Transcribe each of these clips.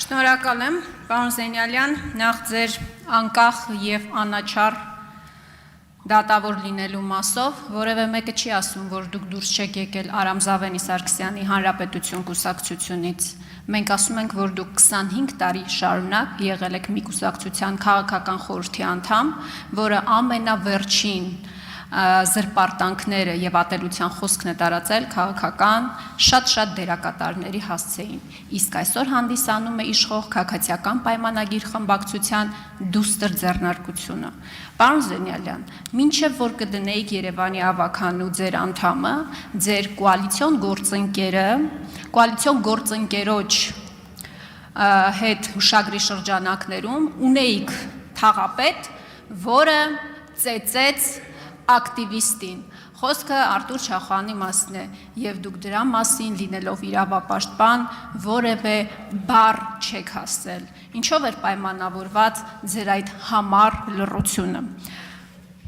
Շնորհակալ եմ, պարոն Զենյալյան, նախ ձեր անկախ և անաչառ դատավոր լինելու մասով, որևէ մեկը չի ասում, որ դուք դուրս չեք եկել Արամ Զավենի Սարգսյանի Հանրապետություն կուսակցությունից։ Մենք ասում ենք, որ դուք 25 տարի շարունակ եղել եք մի կուսակցության քաղաքական խորհրդի անդամ, որը ամենավերջին զրպարտանքները և ատելության խոսքն է տարածել քաղաքական շատ դերակատարների հասցեին, իսկ այսօր հանդիսանում է իշխող քաղաքացիական պայմանագիր խմբակցության դուստր ձեռնարկությունը։ Պարոն Զենյալյան, մինչև որ կդնեիք Երևանի ավագանու ձեր անդամը, ձեր կոալիցիոն գործընկերը, կոալիցիոն գործընկերոջ հետ հուշագրի շրջանակներում ունեիք թաղապետ, որը ծեծեց ակտիվիստին, խոսքը Արտուր Չախոյանի մասին է, և դուք դրա մասին լինելով իրավապաշտպան որևէ բառ չեք ասել, ինչով էր պայմանավորված ձեր այդ համառ լռությունը։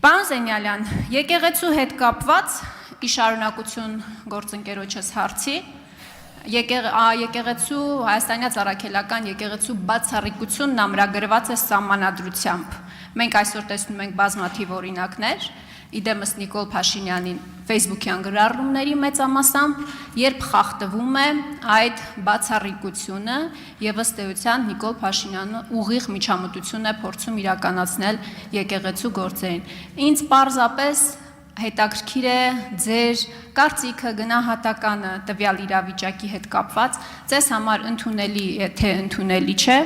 Պարոն Զենյալյան, եկեղեցու հետ կապված ի շարունակություն գործընկերոջս հարցի, եկեղեցու հայաստանյաց առաքելական եկեղեցու բացառիկությունն ամրագրված է սահմանադրությամբ։ Մենք այսօր տեսնում ենք բազմաթիվ օրինակներ, իդեմս Նիկոլ Փաշինյանին ֆեյսբուքյան գրառումների մեծամասամբ, երբ խախտվում է այդ բացառիկությունը և ըստ էության Նիկոլ Փաշինյանը ուղիղ միջամտություն է փորձում իրականացնել եկեղեցու գործերին։ Ինձ պարզապես հետաքրքիր է ձեր կարծիքը, գնահատականը տվյալ իրավիճակի հետ կապված, ձեզ համար ընդունելի է, թե ընդունելի չէ,